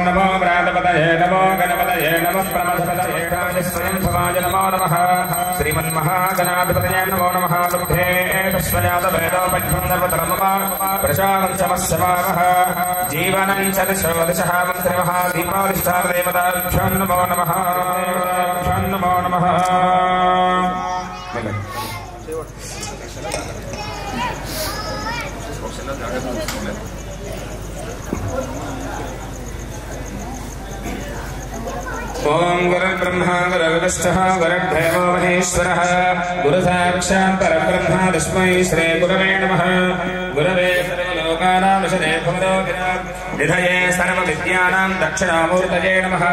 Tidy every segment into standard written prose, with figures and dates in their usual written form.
नमो व्रातपतये नमो गणपतये नमः प्रमथपतये स्वयं भवाय नमो नमः श्रीमन्महागणाधिपतये नमो नमः बुद्धे तस्मयादवेदोपज्ञं नर्वतरमः प्रशानं चमस्समावः जीवनं च दिशः मंत्रिमहादीपादिष्टादेवताभ्यो नमो नमः नमो नमः ओम गुरुर्ब्रह्मा गुरुर्विष्णुः गुरुर्देवो महेश्वरः गुरुसाक्षात् परब्रह्म तस्मै श्री गुरवे नमः गुरवे सर्वलोकानां विषये भवरोगिणां निधये सर्वविद्यानां दक्षिणामूर्तये नमः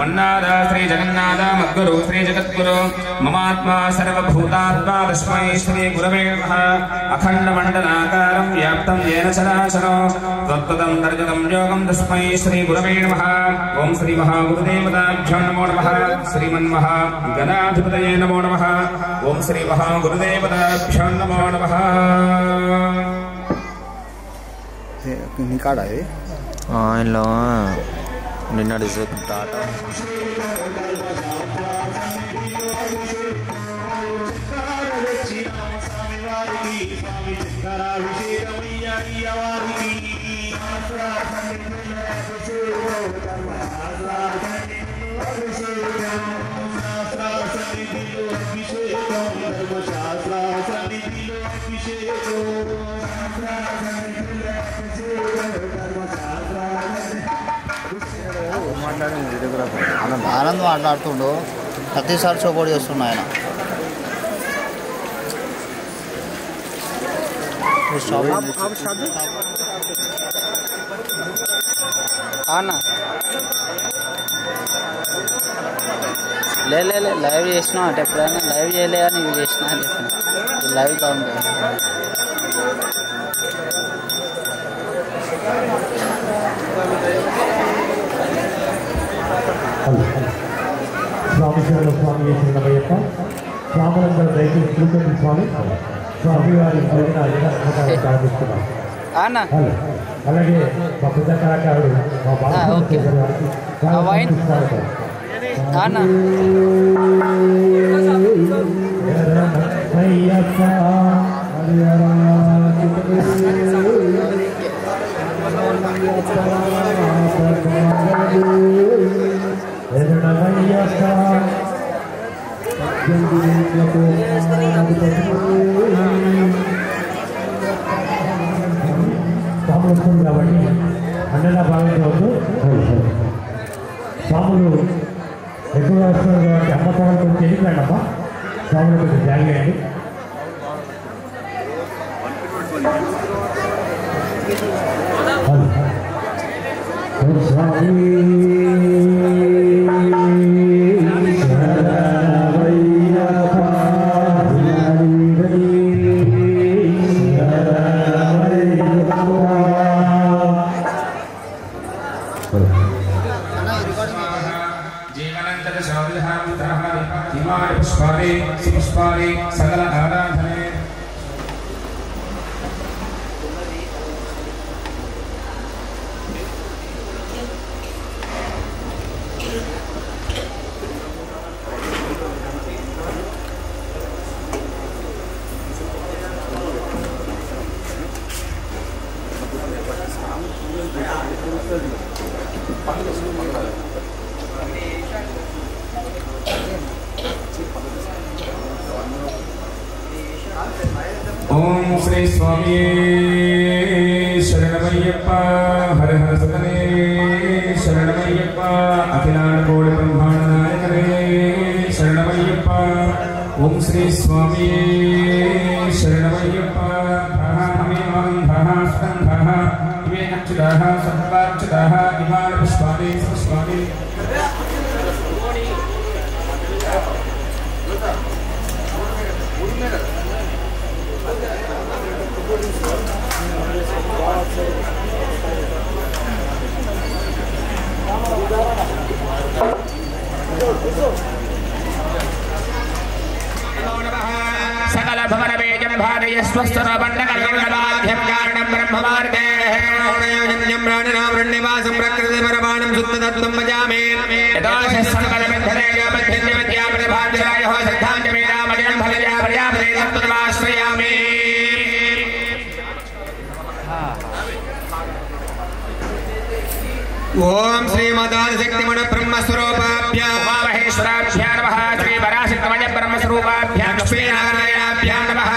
मन्नाद श्री जगन्नाथ मद्गुरु श्री जगद्गुरु ममात्मा सर्वभूतात्मा तस्मै श्री गुरवे नमः अखण्डमण्डलाकारं व्याप्तं येन चराचरो तत्त्वं दर्शनं योगं तस्मै श्री गुरवे नमः ओम श्री महागुरुदेवताभ्यो नमो नमः श्रीमन्महागणाधिपतये नमो नमः ओम श्री महागुरुदेवताभ्यो नमो नमः निकाड़ा है इन लोग निन्ना डिज़र्ट टाटा ఆనంద్ మాట్లాడుతుండు ప్రతిసారి చోకోడి చేస్తున్నా ఆయన అన్నా లే లైవ్ చేసినా అంటే ఎప్పుడైనా లైవ్ చేయలే అని ఇవి చేసినా అని చెప్పిన లైవ్ కావాలి స్వామి స్వామి శరణమయ్యప్ప రామనందర దయచేసి తిరుపతి స్వామి స్వామివారి ప్రారంభిస్తున్నాం అలాగే మా పెద్ద కళాకారుడు మా స్వాములు వస్తుంది కాబట్టి అన్నదా భావించవద్దు. స్వాములు ఎక్కువగా వస్తున్నారు కాబట్టి అమ్మ స్వాములు కొంచెం వెళ్ళిపోయాడు అమ్మ స్వాములు కొంచెం జాగ్రత్త స్వామి पुष्पाणि सकल आराधने ओम श्री स्वामी शरणमय्यप्पा हर हर सतने शरणमय्यप्पा अखिलांड कोटि ब्रह्मांड नायकने शरणमय्यप्पा ओम श्री स्वामी शरणमय्यप्पा धः स्कन्धः इमे अच्युतः सर्वाच्युतः इमानि पुष्पाणि पुष्पाणि सकल भवन बीज भादयस्वस्तरबण्डकर्णवाद्यं कारणं ब्रह्मवार्ते योजन्यं प्राणनां रण्यवासं प्रकृतिपरमाणं शुद्धतत्त्वं भजामि यतोऽशस्सर्वदमिद्धरे योमध्यन्यविद्या प्रतिभाञ्जलायः श्रद्धाञ्जमेनामजनं भवया प्रजापते तत्त्वमाश्रयामि ओम श्रीमदादिशक्तिमण ब्रह्मस्वरूपाभ्यां महेश्वराभ्यां नमः श्री वराशक्तिमय ब्रह्मस्वरूपाभ्यां लक्ष्मीनारायणाभ्यां नमः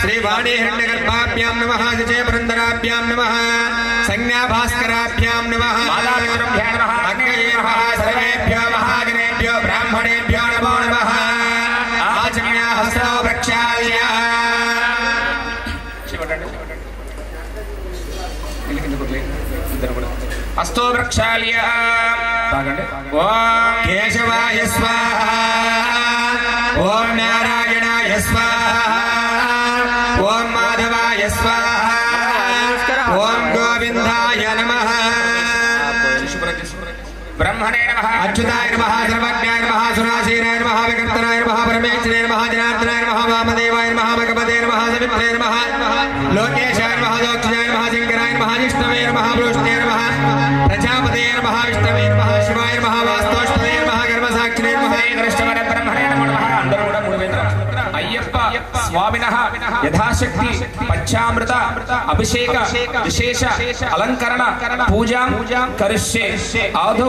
श्री वाणी हिरण्यगर्भाभ्यां नमः जय पुरन्दराभ्यां नमः संज्ञाभास्कराभ्यां नमः मालाविक्रमभ्यां नमः अग्नये नमः सर्वेभ्यो महाजनेभ्यो ब्राह्मणेभ्यो नमो नमः आचम्य हस्तो प्रक्षाल्य हस्तो प्रक्षाल्य ओम केशवाय स्वाहा ओम नारायणाय स्वाहा ओम माधवाय स्वाहा ओम गोविंदाय नमः ब्रह्मणे नमः अच्युताय नमः सर्वज्ञाय नमः सुराशीराय नमः विकर्तनाय नमः परमेश्वराय नमः जनार्दनाय नमः वामदेवाय नमः भगवते नमः सवित्रे नमः लोकेशाय नमः दोक्षाय नमः शंकराय नमः जिष्णवे नमः प्रोष्णे नमः प्रजापते नमः विष्णवे नमः शिवाय नमः वास्तोष्णे नमः कर्मसाक्षिणे नमः कृष्णवरे ब्रह्मणे नमः अंदर కూడా మూడు వేల అయ్యప్ప స్వామినః యథాశక్తి పంచామృత అభిషేక విశేష అలంకరణ పూజాం కరిష్యే ఆధో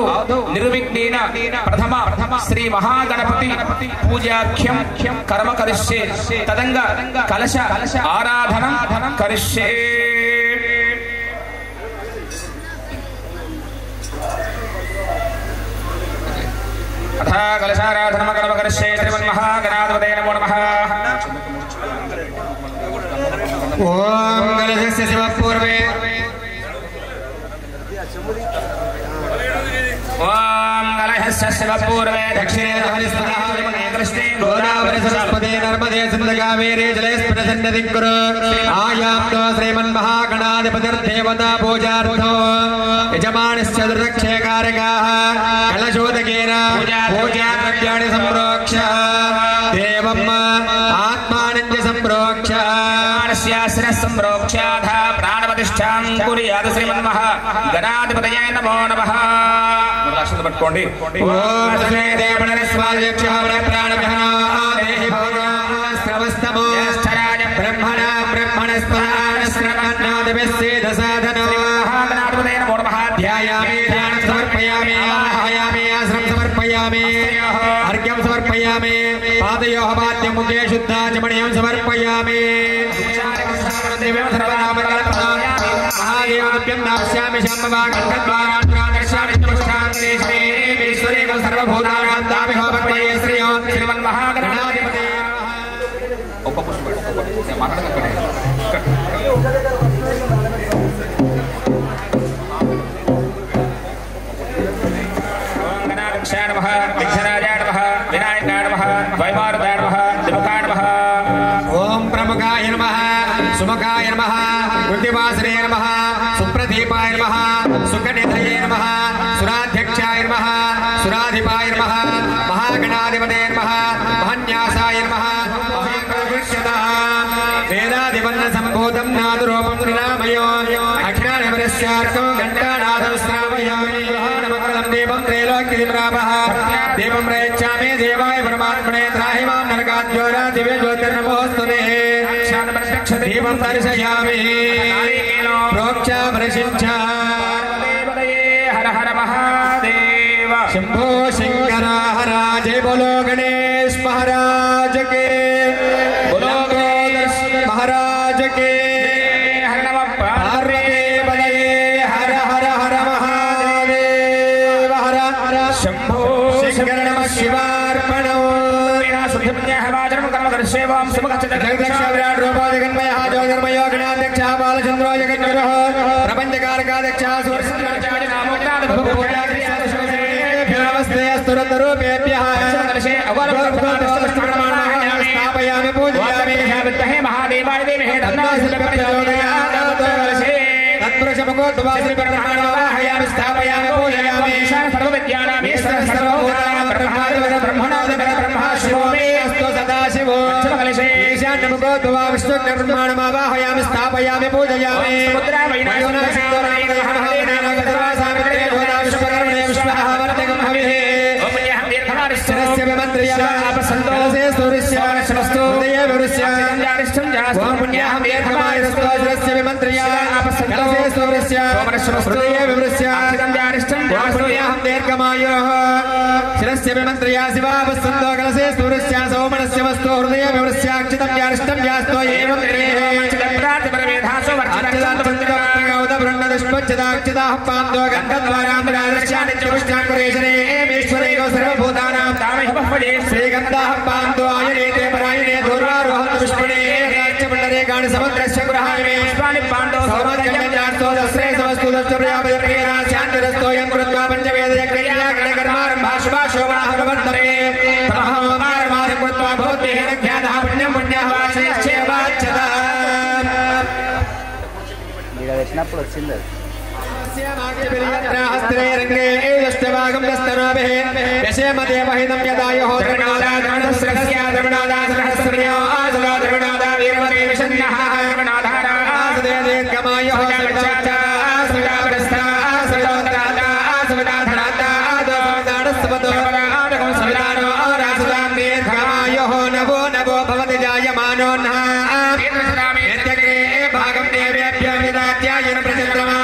నిర్విఘ్నేన ప్రథమ శ్రీ మహాగణపతి పూజాఖ్యం కర్మ కరిష్యే తదంగ కలశ ఆరాధనం కరిష్యే अथा कलशाराधनम कर्म करिष्ये श्रीमन्महागणाधिपतये नमो नमः ओम कलशस्य शिवपूर्वे ओम कलशस्य शिवपूर्वे दक्षिणे हरिस्तः कृष्णे गोदावरी सरस्वती नर्मदे सिन्धु कावेरी जलेस्मिन् सन्निधिं कुरु आयां तो श्रीमन्महागणाधिपतिर्देवता पूजार्थो यजमानस्य दुर्रक्षे कारकाः कलशोदकेन पूजाद्रव्याणि सम्प्रोक्ष देवम् आत्मानं च सम्प्रोक्ष शिरः सम्प्रोक्ष्याधा प्राणप्रतिष्ठां कुर्यात् श्रीमन्महागणाधिपतये नमो नमः అక్షత పట్టుకోండి ఓం శ్రీ దేవనస్వాయక్షః ప్రాణభ్యనో దేహి భోగాస్త్రవస్తమో జ్యేష్ఠరాజ బ్రహ్మణ బ్రహ్మణస్పరాణస్రవన్నాదిభిస్సేద సాధనో మహాగణాధిపతయే నమో నమః ధ్యాయామి ధ్యానం సమర్పయామి ఆవాహయామి ఆశ్రం సమర్పయామి అర్ఘ్యం సమర్పయామి పాదయోః పాద్యం ముఖే శుద్ధాచమణీయం సమర్పయామి महादेवभ्यं नास्यामि शाम्भवागन्धद्वारान् प्रादर्शामि ईश्वरेकं सर्वभूतानां दामिहो भक्तये श्रियो श्रीमन्महागणाधिपतये गणाध्यक्षाय नमः विघ्नराजाय नमः विनायकाय नमः वैमारुताय नमः दिवकाय नमः ओम प्रमुखाय नमः सुमुखाय नमः कृतिवासने नमः सुप्रदीपाय नमः सुखनिधये नमः सुराध्यक्षाय नमः सुराधिपाय नमः महागणाधिपतये नमः महन्यासाय नमः वेदाधिपन्न सम्भूतं नादरूपं निरामयो अज्ञानवरस्यार्को घण्टानादं श्रावयामि नमः देवं त्रैलोक्यदिप्रापः देवं प्रयच्छामि देवाय परमात्मने त्राहि मां नरकाद्योरा दिव्य ज्योतिर्नमोऽस्तुते देवं दर्शयामि प्रोक्षामृषिञ्चा हर हर महादेव शंभो शंकर हर जय बोलो गणेश महाराज के बोलो गणेश महाराज के हर नमः पार्वती पतये हर हर हर महादेव हर हर शंभो शंकर नमः शिवार्पणो सेवां सुमगच्छदक्षः विराट रूपादिगन्मयः ज्योतिर्मयो गणाध्यक्षः बालचन्द्रो जगद्गुरुः प्रपञ्चकारकाध्यक्षः सूर्यचन्द्राचार्य नामोक्तादिभ्यो नमस्ते स्तुरन्दरूपेभ्यः स्थापयामि पूजयामि महादेवाय देवहे तत्पुरुषमुखोद्वासरिब्रह्मणोवाहयामि स्थापयामि पूजयामि सर्वविद्यानां सर्वभूतानां ब्रह्मा शिवो मे अस्तु सदाशिवो ईशान्यमुखोद्भवा विष्णुनिर्माणमावाहयामि स्थापयामि पूजयामि शिरस्य विमन्त्र्या अपसन्तोषे सूर्यस्य नमस्तु हृदये विवृश्य ओम पुण्याहं दीर्घमायुस्तु शिरस्य विमन्त्र्या अपसन्तोषे सूर्यस्य हृदये विवृश्य ओम पुण्याहं दीर्घमायुः शिरस्य विमन्त्र्या शिवापसन्तो कलसे सूर्यस्य सौमनस्य वस्तु हृदये विवृश्य अक्षितं यारिष्टं यास्तो एवं त्रिप्रातिपरमेधासो वर्चिताक्षिताः पान्दो गन्धद्वारामरादर्श्यानि चतुष्टाङ्कुरेशने एमेश्वरेको सर्वभूतानां तामहि श्रीगन्धाः पान्दो आयनेते परायणे दूर्वारोहं विष्णुने राज्यमण्डलेकानि समुद्रस्य गृहाणि पुष्पाणि पान्दो सौमर्यञ्जास्तो दस्रे समस्तु दस्तप्रयापतिर्गेना शान्तिरस्तो यं कृत्वा पञ्चवेदयज्ञया गणकर्मारम्भा शुभा शोभनाः प्रवर्तते तमहमारमादं कृत्वा भवद्भिः ख्यातः पुण्यं पुण्यः वाचयश्चेवाच्यता వచ్చినప్పుడు వచ్చింది हस्ते रंगे दष्टभागं दस्तनाभिः यशेमदेवहितं यदायुः द्रविणादा द्रविणादा वीरवते विषण्णः आसदे दीर्घमायुः नवो नवो भवति जायमानो भागं देवेभ्यो विदात्यायन प्रचन्द्रमा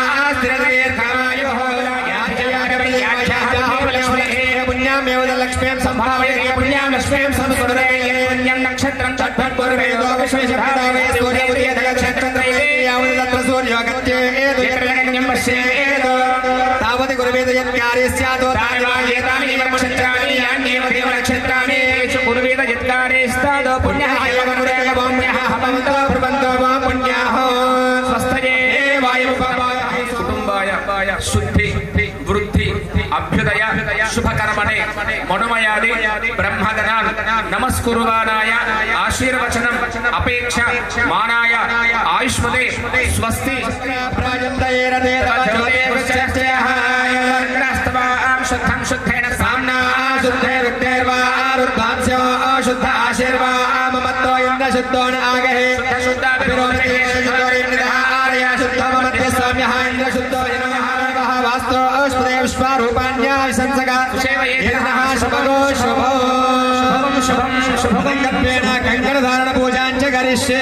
पुण्यामेव लक्ष्मीं संभावये पुण्यां लक्ष्मीं संस्कृते पुण्यं नक्षत्रं तत्पूर्वे लोकशेषभावे सूर्योदयनक्षत्रत्रये यावत् तत्र सूर्योगत्ये एतद्यं पश्येत् तावत् गुरुवेद यत्कार्ये स्यात् तानि नक्षत्राणि यान्येव देवनक्षत्राणि गुरुवेद यत्कार्ये स्यात् पुण्यः एव गुरुवेद पुण्यः हवन्तो प्रबन्धो वा पुण्याः स्वस्तये वायुपाय कुटुम्बाय शुद्धि वृद्धि अभ्युदय शुभकर्मणे मनोमयादि ब्रह्मगणान् नमस्कुर्वाणाय आशीर्वचनम् अपेक्ष मानाय आयुष्मदे स्वस्ति शुद्धं शुद्धेन साम्ना शुद्धे रुद्धेर्वा रुद्धांस्यो शुद्ध आशीर्वा ममत्तो इन्द्र शुद्धो न आगहे शुद्ध मध्य स्वाम्यः इन्द्र शुद्धो वास्तो अष्टदेव विश्वारूपाण्या संसगा यज्ञः शुभगो शुभो शुभं शुभं कल्पेन कंकणधारण पूजां च करिष्ये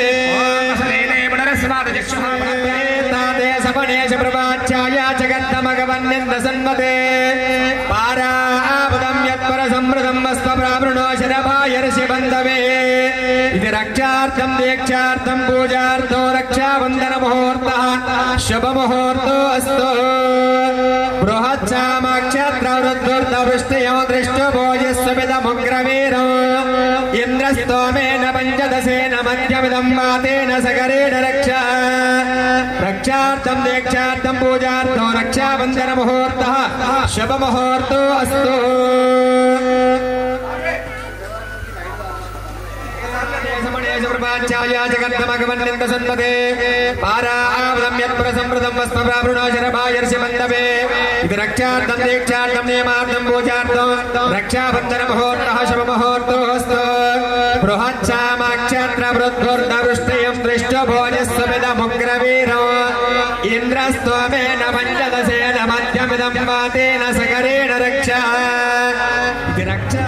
ताते सपनेश प्रभाच्छाय जगत्तमगवन्यन्त सन्मते पारापदं यत्परसमृतं वस्त्रप्रावृणो शरभायर्षि बन्धवे इति रक्षार्थं दीक्षार्थं पूजार्थो रक्षाबन्धनमुहूर्तः शुभमुहूर्तो अस्तु बृहत्सामाक्षत्रवृद्धुर्धवृष्टयो दृष्टभोजस्वमिदमुग्रवीरो इन्द्रस्तोमेन पञ्चदशेन मध्यमिदं वातेन सकरेण रक्षा रक्षार्थं दीक्षार्थं पूजार्थो रक्षाबन्धनमुहूर्तः शुभमुहूर्तो अस्तु प्रभाच्छाय जगन्नमगवन्यन्त सन्मते पारावृतं यत्पुरसमृतं वस्त्रप्रावृणो शरभायर्षि बन्धवे इति रक्षार्थं दीक्षार्थं नियमार्थं पूजार्थं रक्षाबन्धनमुहूर्तः शुभमुहूर्तोऽस्तु बृहत्सामाक्षत्रवृद्धुर्धवृष्टयं दृष्टभोजस्वमिदमुग्रवीरो इन्द्रस्तोमेन पञ्चदशेन मध्यमिदं वातेन सकरेण रक्षा इति रक्षा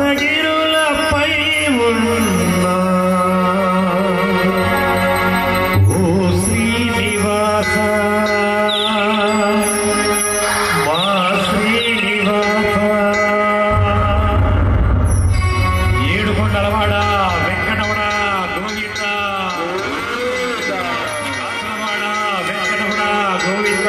సప్తగిరులపై ఉన్న ఓ శ్రీనివాస మా శ్రీనివాస ఏడుకొండలవాడ వెంకటరమణ గోవింద కాసరవాడ వెంకటరమణ గోవింద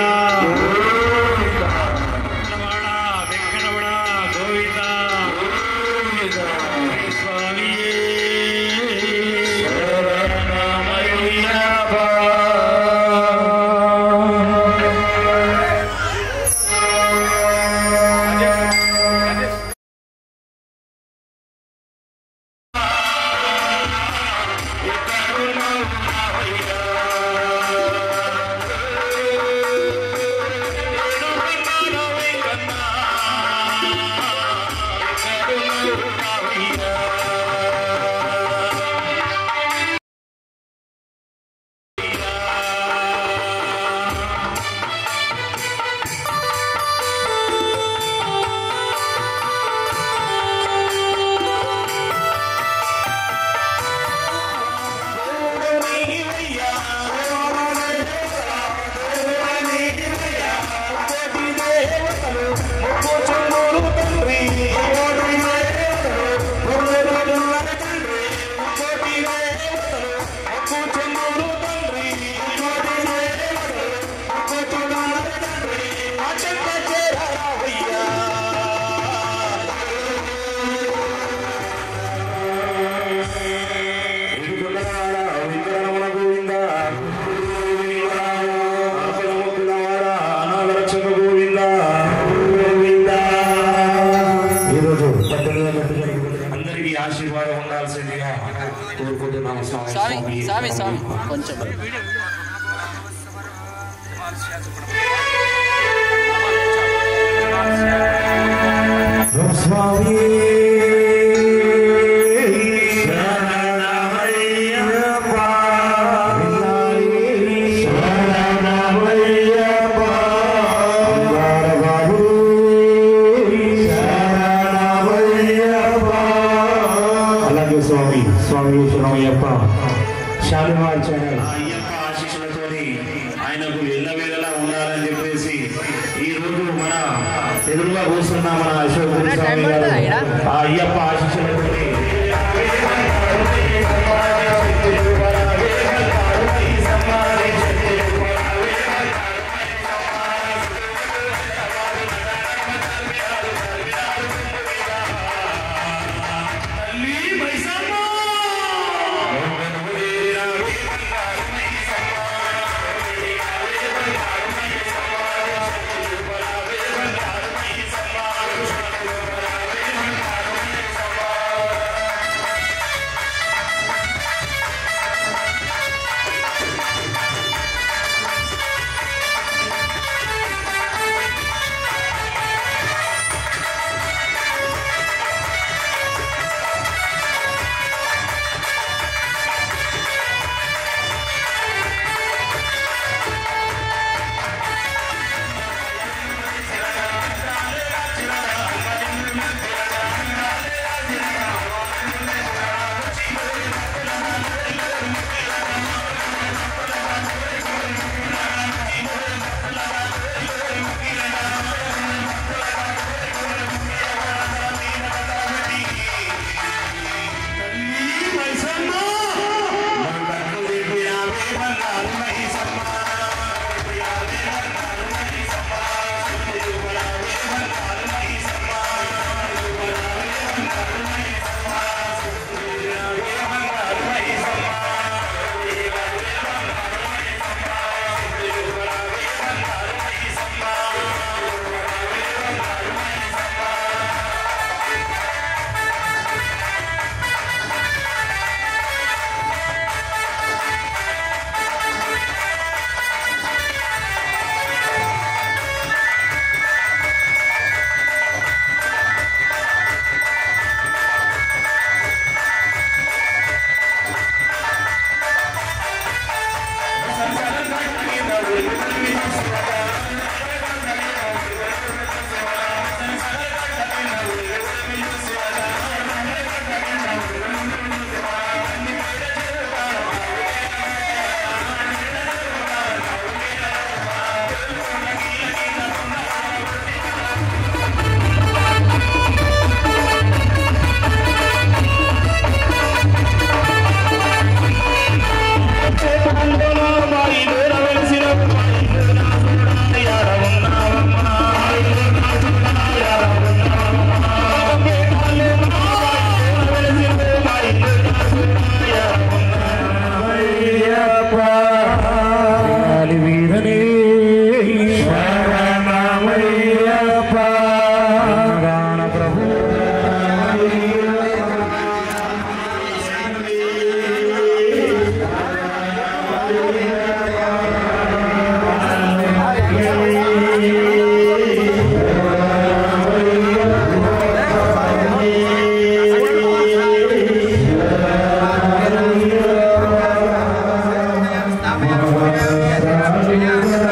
స్వామి కొంచెం స్వామి స్వామి శరణమయ్యప్ప శాలిమార్ ఛానల్ అయ్యప్ప ఆశీస్సులతో ఆయనకు ఎల్లవేళలా ఉండాలని చెప్పేసి ఈ రోజు మన ఎదురుగా కూర్చున్న మన అశోక్ స్వామి గారు ఆ అయ్యప్ప ఆశీస్సులతో Yeah.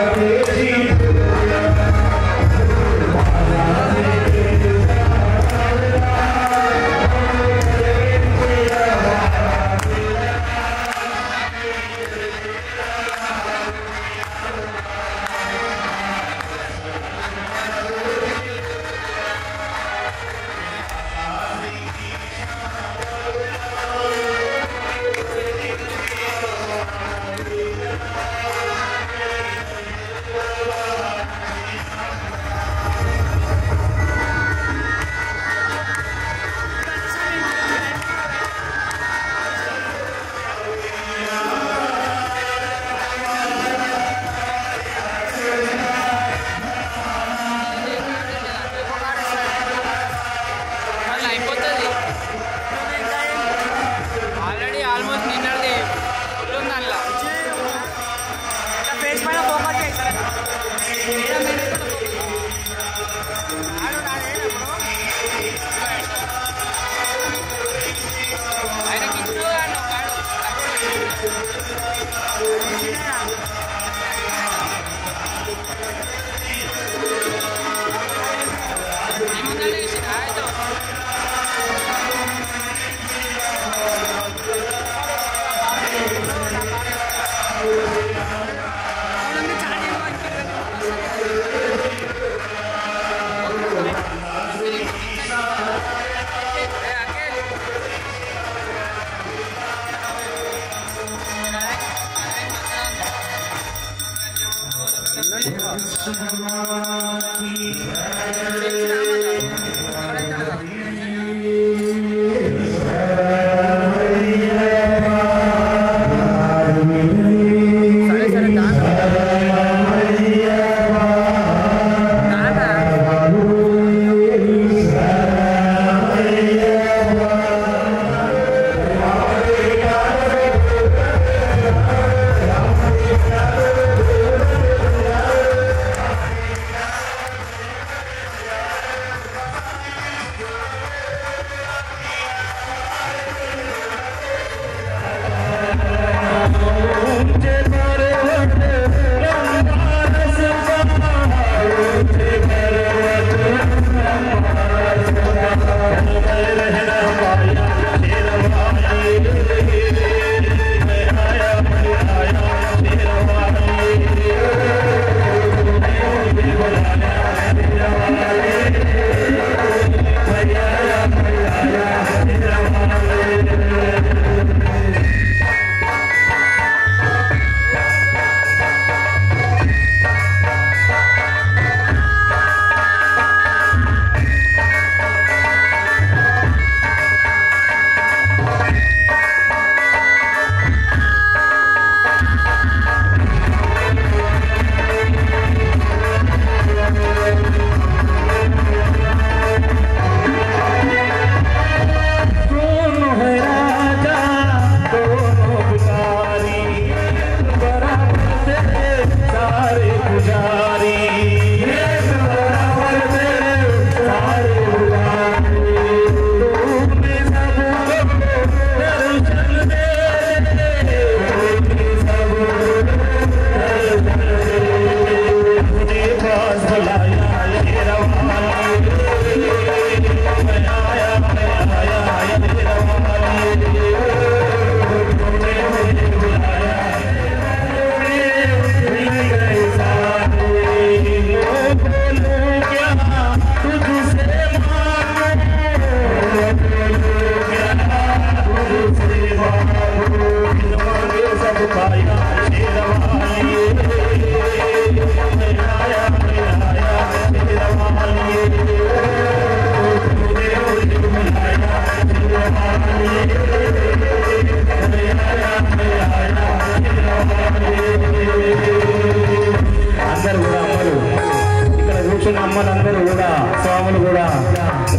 అమ్మలందరూ కూడా స్వాములు కూడా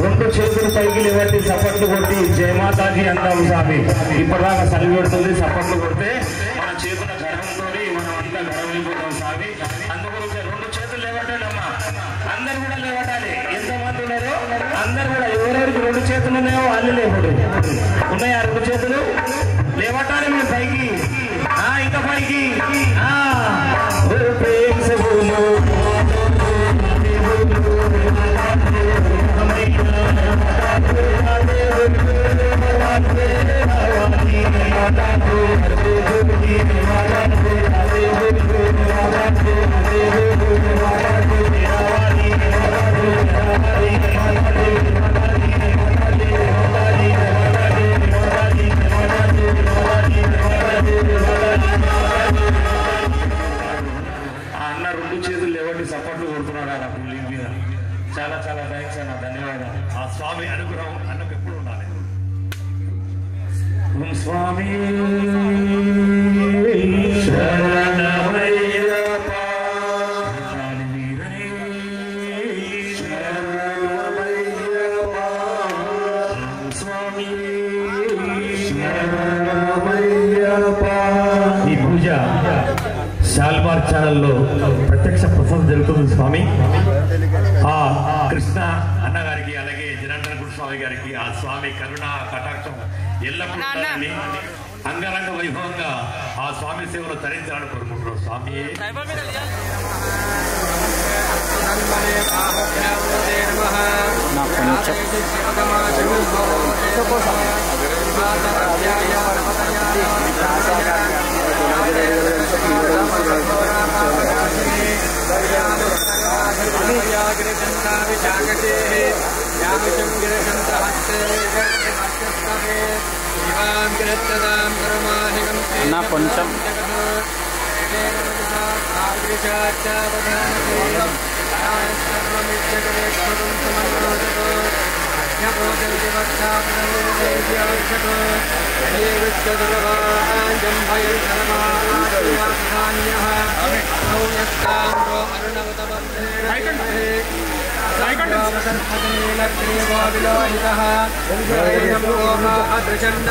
రెండు చేతులు పైకి లేవట్టి సపట్లు కొట్టి జయమాతాజీ అందాము స్వామి. ఇప్పటిదాకా చలి పెడుతుంది, సపట్లు కొడితే మన చేతుల గర్వంతో మనం అంతా గర్వమైపోతాం స్వామి. అందుగురించి రెండు చేతులు లేవట్టాలమ్మా, అందరు కూడా లేవటాలి. ఎంతమంది ఉన్నారో అందరు కూడా ఎవరెవరికి రెండు చేతులు ఉన్నాయో వాళ్ళు లేవడు. ఉన్నాయా రెండు చేతులు? లేవటాలి మీరు పైకి, ఇంకా పైకి. అన్న రెండు చేతులు లేవండి సపోర్ట్లు కొడుతున్నాడు అన్న పుల్లి మీద. చాలా చాలా థ్యాంక్స్ అన్న, ధన్యవాదాలు. ఆ స్వామి అనుగ్రహం అన్నకు ఎప్పుడు ఉండాలి. ఓం స్వామి శరణమయ్యప్ప శరణమయ్యప్ప స్వామి శరణమయ్యప్ప. ఈ పూజ శాల్మార్ ఛానల్లో ప్రత్యక్ష ప్రసాదం జరుగుతుంది స్వామి. ఆ కృష్ణ అన్నగారికి అలాగే జనార్దన గురు స్వామి గారికి ఆ స్వామి కరుణ కటాక్షం ఎల్లప్పుడూ ఉండాలని అంగరంగ వైభవంగా ఆ స్వామి సేవలో తరించాలని కోరుకుంటున్నాం స్వామి. నా కొంచెం అదృచండ